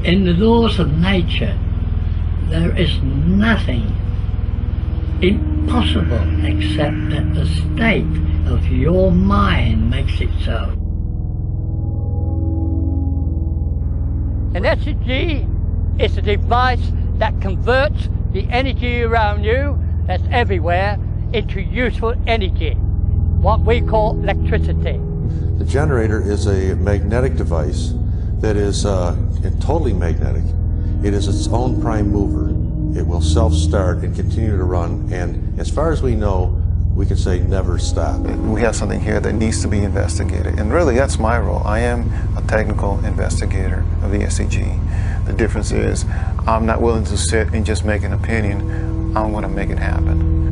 In the laws of nature, there is nothing impossible except that the state of your mind makes it so. An SEG is a device that converts the energy around you, that's everywhere, into useful energy, what we call electricity. The generator is a magnetic device that is totally magnetic. It is its own prime mover. It will self-start and continue to run, and as far as we know, we can say never stop. We have something here that needs to be investigated, and really that's my role. I am a technical investigator of the SEG. The difference is I'm not willing to sit and just make an opinion. I'm going to make it happen.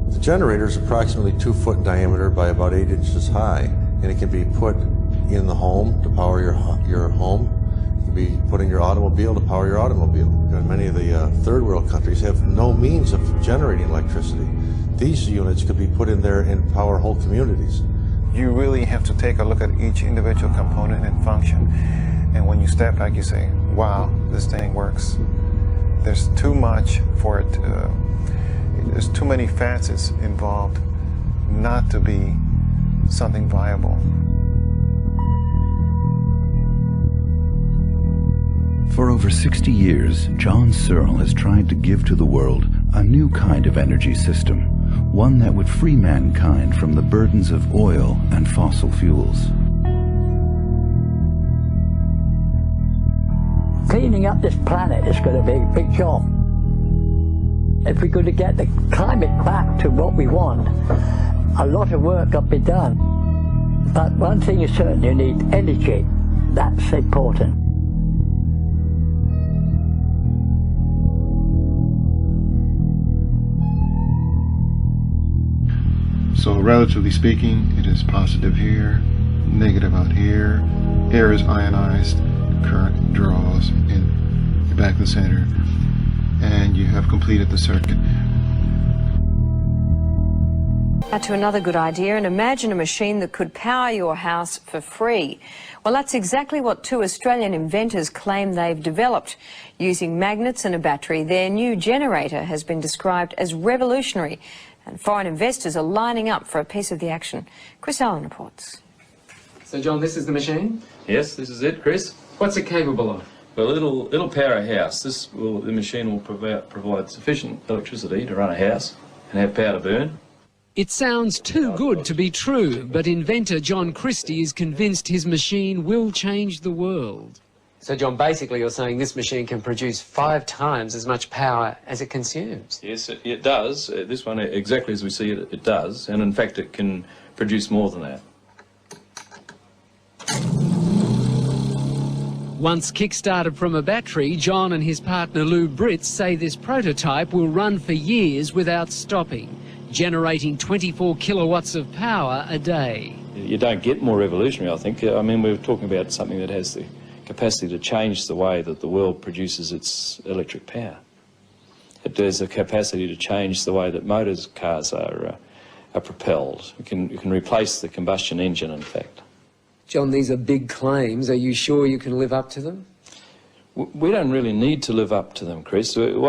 The generator is approximately 2 foot in diameter by about 8 inches high, and it can be put in the home to power your home. It can be put in your automobile to power your automobile. And many of the third world countries have no means of generating electricity. These units could be put in there and power whole communities. You really have to take a look at each individual component and function, and when you step back you say, wow, this thing works. There's too much for it to, there's too many facets involved not to be something viable. For over 60 years, John Searle has tried to give to the world a new kind of energy system, one that would free mankind from the burdens of oil and fossil fuels. Cleaning up this planet is going to be a big job. If we're going to get the climate back to what we want, a lot of work got to be done. But one thing is certain, you need energy. That's important. So relatively speaking, it is positive here, negative out here. Air is ionized, current draws in the back of the center, and you have completed the circuit. Now to another good idea, and imagine a machine that could power your house for free. Well, that's exactly what 2 Australian inventors claim they've developed. Using magnets and a battery, their new generator has been described as revolutionary, and foreign investors are lining up for a piece of the action. Chris Allen reports. So John, this is the machine? Yes, this is it, Chris. What's it capable of? Well, it'll power a house. The machine will provide sufficient electricity to run a house and have power to burn. It sounds too good to be true, but inventor John Christie is convinced his machine will change the world. So John, basically you're saying this machine can produce 5 times as much power as it consumes? Yes, it does. This one, exactly as we see it, it does. And in fact, it can produce more than that. Once kick-started from a battery, John and his partner Lou Britz say this prototype will run for years without stopping, generating 24 kilowatts of power a day. You don't get more revolutionary, I think. I mean, we're talking about something that has the capacity to change the way that the world produces its electric power. It has a capacity to change the way that cars are propelled. You can replace the combustion engine, in fact. John, these are big claims. Are you sure you can live up to them? We don't really need to live up to them, Chris. The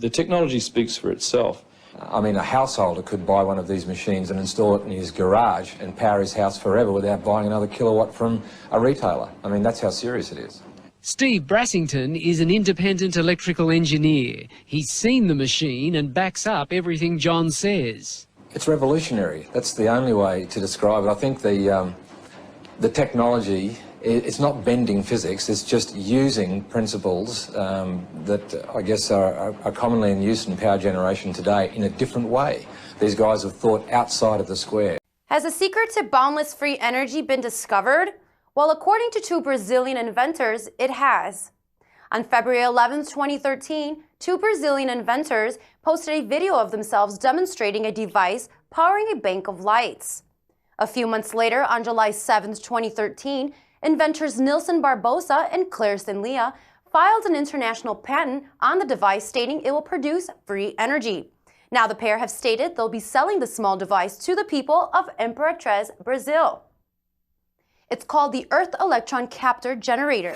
technology speaks for itself. I mean, a householder could buy one of these machines and install it in his garage and power his house forever without buying another kilowatt from a retailer. I mean, that's how serious it is. Steve Brassington is an independent electrical engineer. He's seen the machine and backs up everything John says. It's revolutionary. That's the only way to describe it. I think the technology, it's not bending physics, it's just using principles that I guess are commonly in use in power generation today in a different way. These guys have thought outside of the square. Has the secret to boundless free energy been discovered? Well, according to 2 Brazilian inventors, it has. On February 11, 2013, 2 Brazilian inventors posted a video of themselves demonstrating a device powering a bank of lights. A few months later, on July 7, 2013, inventors Nilson Barbosa and Claire Sinlia filed an international patent on the device stating it will produce free energy. Now the pair have stated they'll be selling the small device to the people of Imperatriz, Brazil. It's called the Earth Electron Captor Generator.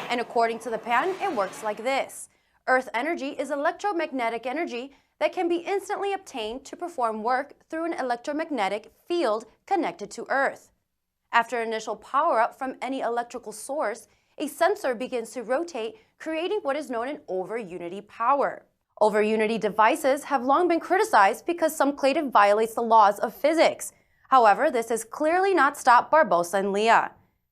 And according to the patent, it works like this. Earth energy is electromagnetic energy that can be instantly obtained to perform work through an electromagnetic field connected to Earth. After initial power-up from any electrical source, a sensor begins to rotate, creating what is known as over-unity power. Over-unity devices have long been criticized because some claim it violates the laws of physics. However, this has clearly not stopped Barbosa and Leah.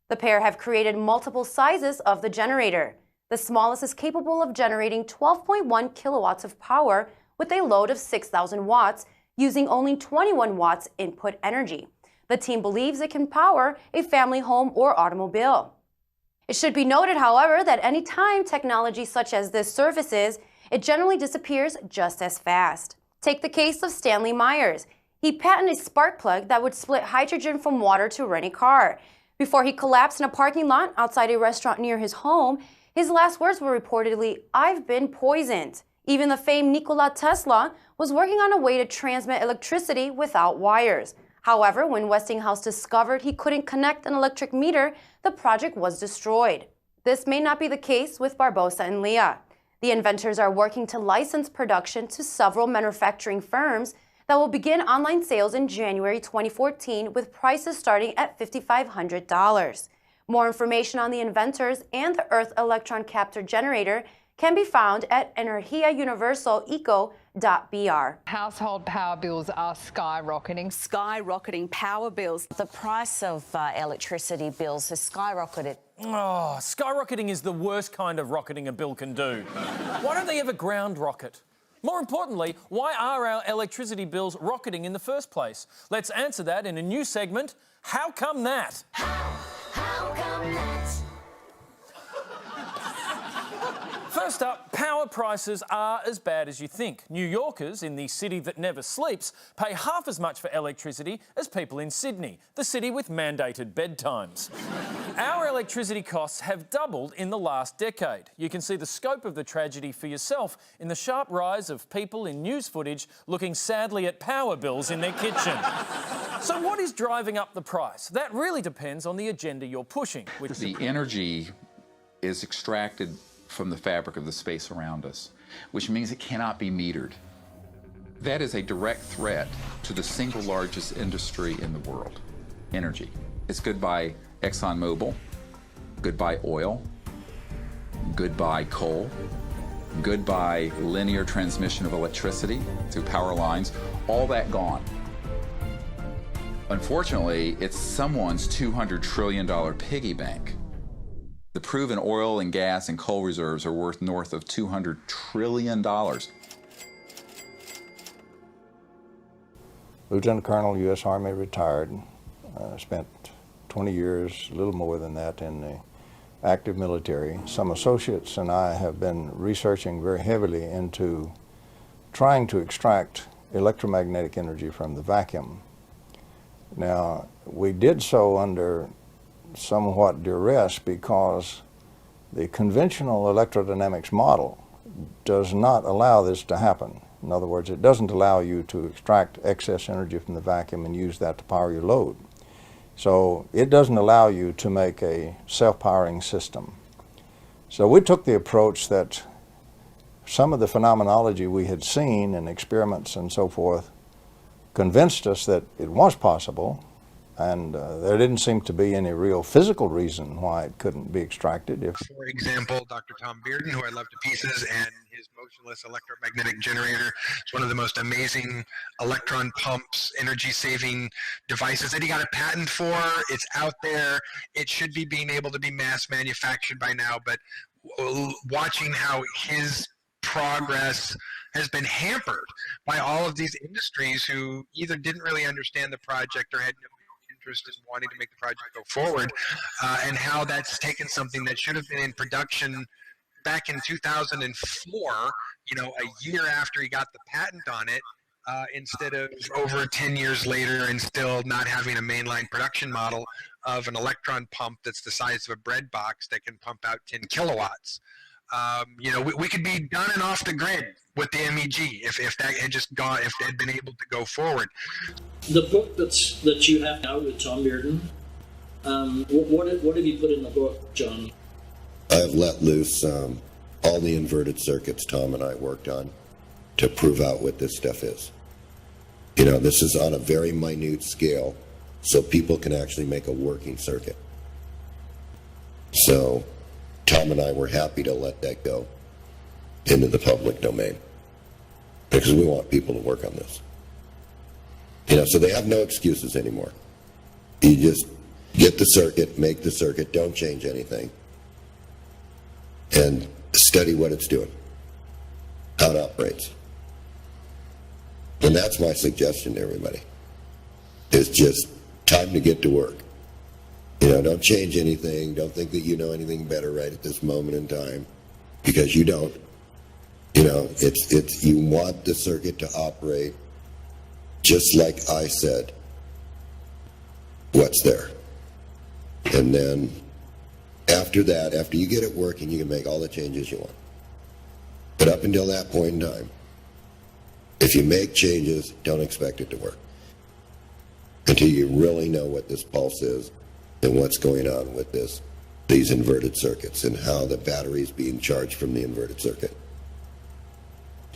The pair have created multiple sizes of the generator. The smallest is capable of generating 12.1 kilowatts of power with a load of 6,000 watts, using only 21 watts input energy. The team believes it can power a family home or automobile. It should be noted, however, that any time technology such as this surfaces, it generally disappears just as fast. Take the case of Stanley Myers. He patented a spark plug that would split hydrogen from water to run a car. Before he collapsed in a parking lot outside a restaurant near his home, his last words were reportedly, "I've been poisoned." Even the famed Nikola Tesla was working on a way to transmit electricity without wires. However, when Westinghouse discovered he couldn't connect an electric meter, the project was destroyed. This may not be the case with Barbosa and Leah. The inventors are working to license production to several manufacturing firms that will begin online sales in January 2014 with prices starting at $5,500. More information on the inventors and the Earth Electron Captor Generator can be found at energiauniversaleco.br. Household power bills are skyrocketing. Skyrocketing power bills. The price of electricity bills has skyrocketed. Oh, skyrocketing is the worst kind of rocketing a bill can do. Why don't they ever ground rocket? More importantly, why are our electricity bills rocketing in the first place? Let's answer that in a new segment, How Come That? How come that? First up, power prices are as bad as you think. New Yorkers, in the city that never sleeps, pay half as much for electricity as people in Sydney, the city with mandated bedtimes. Our electricity costs have doubled in the last decade. You can see the scope of the tragedy for yourself in the sharp rise of people in news footage looking sadly at power bills in their kitchen. So what is driving up the price? That really depends on the agenda you're pushing. The energy is extracted from the fabric of the space around us, which means it cannot be metered. That is a direct threat to the single largest industry in the world, energy. It's goodbye ExxonMobil, goodbye oil, goodbye coal, goodbye linear transmission of electricity through power lines, all that gone. Unfortunately, it's someone's $200 trillion piggy bank. The proven oil and gas and coal reserves are worth north of $200 trillion. Lieutenant Colonel, U.S. Army, retired. Spent 20 years, a little more than that, in the active military. Some associates and I have been researching very heavily into trying to extract electromagnetic energy from the vacuum. Now, we did so under somewhat duress because the conventional electrodynamics model does not allow this to happen. In other words, it doesn't allow you to extract excess energy from the vacuum and use that to power your load. So it doesn't allow you to make a self-powering system. So we took the approach that some of the phenomenology we had seen in experiments and so forth convinced us that it was possible, and there didn't seem to be any real physical reason why it couldn't be extracted. For example, Dr. Tom Bearden, who I love to pieces, and his motionless electromagnetic generator is one of the most amazing electron pumps, energy-saving devices that he got a patent for. It's out there. It should be being able to be mass manufactured by now, but watching how his progress has been hampered by all of these industries who either didn't really understand the project or had no interest in wanting to make the project go forward, and how that's taken something that should have been in production back in 2004, a year after he got the patent on it, instead of over 10 years later and still not having a mainline production model of an electron pump that's the size of a bread box that can pump out 10 kilowatts. You know, we could be done and off the grid with the MEG if that had just gone, if they'd been able to go forward. The book that you have now with Tom Bearden, what have you put in the book, John? I've let loose all the inverted circuits Tom and I worked on to prove out what this stuff is. You know, this is on a very minute scale, so people can actually make a working circuit. So Tom and I were happy to let that go into the public domain because we want people to work on this. You know, so they have no excuses anymore. You just get the circuit, make the circuit, don't change anything, and study what it's doing, how it operates. And that's my suggestion to everybody. It's just time to get to work. You know, don't change anything. Don't think that you know anything better right at this moment in time, because you don't. You know, it's you want the circuit to operate just like I said what's there. And then after that, after you get it working, you can make all the changes you want. But up until that point in time, if you make changes, don't expect it to work until you really know what this pulse is and what's going on with these inverted circuits and how the battery is being charged from the inverted circuit.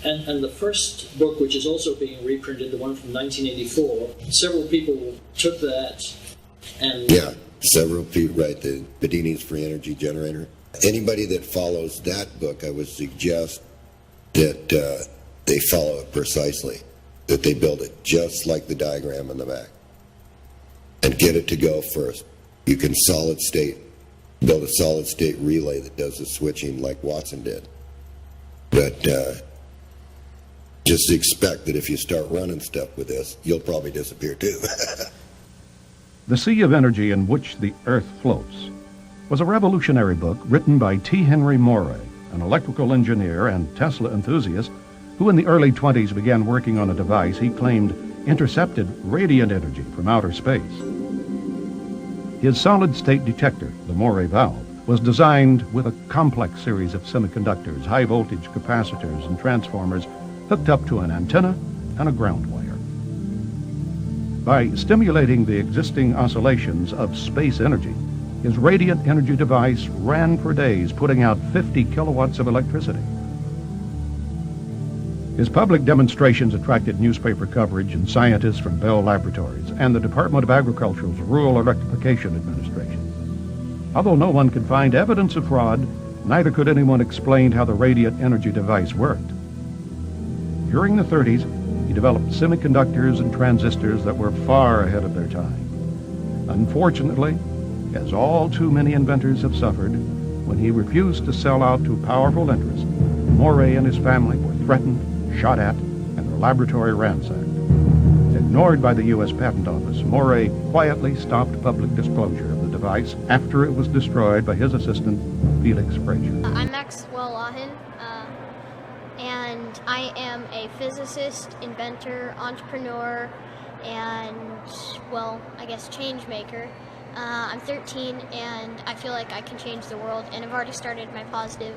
And the first book, which is also being reprinted, the one from 1984, several people took that and... Yeah, several people, right, the BEDINI's free energy generator. Anybody that follows that book, I would suggest that they follow it precisely, that they build it just like the diagram in the back and get it to go first. You can build a solid state relay that does the switching like Watson did. But just expect that if you start running stuff with this, you'll probably disappear too. The Sea of Energy in Which the Earth Floats was a revolutionary book written by T. Henry Moray, an electrical engineer and Tesla enthusiast who in the early 20s began working on a device he claimed intercepted radiant energy from outer space. His solid-state detector, the Moray valve, was designed with a complex series of semiconductors, high-voltage capacitors, and transformers hooked up to an antenna and a ground wire. By stimulating the existing oscillations of space energy, his radiant energy device ran for days, putting out 50 kilowatts of electricity. His public demonstrations attracted newspaper coverage and scientists from Bell Laboratories and the Department of Agriculture's Rural Electrification Administration. Although no one could find evidence of fraud, neither could anyone explain how the radiant energy device worked. During the 30s, he developed semiconductors and transistors that were far ahead of their time. Unfortunately, as all too many inventors have suffered, when he refused to sell out to powerful interests, Moray and his family were threatened, shot at, and their laboratory ransacked. Ignored by the U.S. Patent Office, Moray quietly stopped public disclosure of the device after it was destroyed by his assistant, Felix Frazier. I'm Maxwell Lahin, and I am a physicist, inventor, entrepreneur, and, well, I guess change maker. I'm 13, and I feel like I can change the world, and I've already started my positive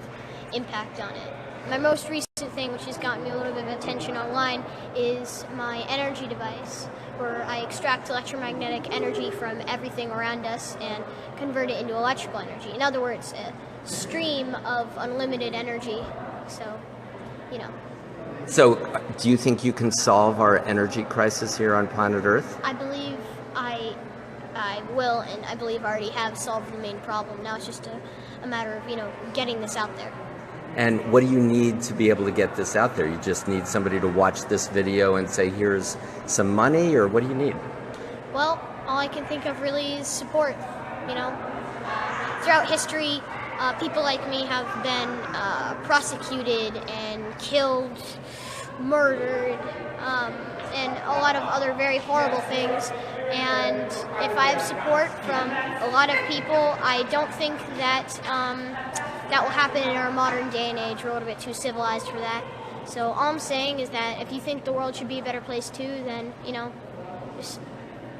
impact on it. My most recent thing, which has gotten me a little bit of attention online, is my energy device, where I extract electromagnetic energy from everything around us and convert it into electrical energy. In other words, a stream of unlimited energy. So, you know. So, do you think you can solve our energy crisis here on planet Earth? I believe I will, and I believe I already have solved the main problem. Now it's just a matter of, you know, getting this out there. And what do you need to be able to get this out there? You just need somebody to watch this video and say, here's some money, or what do you need? Well, all I can think of really is support, you know. Throughout history, people like me have been prosecuted and killed, murdered, and a lot of other very horrible things. And if I have support from a lot of people, I don't think that that will happen in our modern day and age. We're a little bit too civilized for that. So all I'm saying is that if you think the world should be a better place too, then, you know, just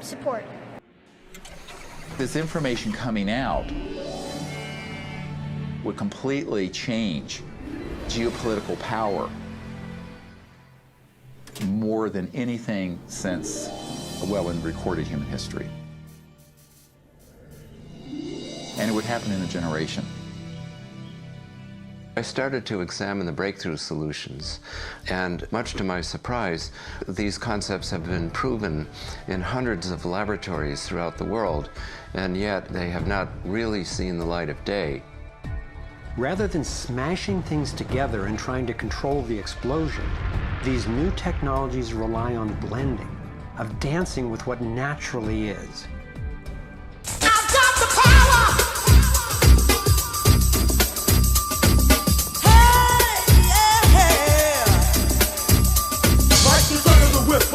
support. This information coming out would completely change geopolitical power more than anything since, well, in recorded human history. And it would happen in a generation. I started to examine the breakthrough solutions, and much to my surprise, these concepts have been proven in hundreds of laboratories throughout the world, and yet they have not really seen the light of day. Rather than smashing things together and trying to control the explosion, these new technologies rely on blending, of dancing with what naturally is. I've got the power!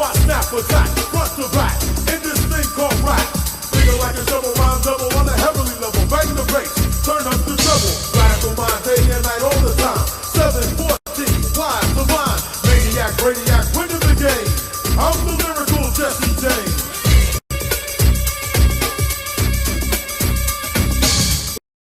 I snap attack, front to back, in this thing called rap. Figure like a double rhyme double on a heavenly level. Bang the bass, turn up the treble. Radical mind, day and night all the time. 714, live, divine, maniac, radiac.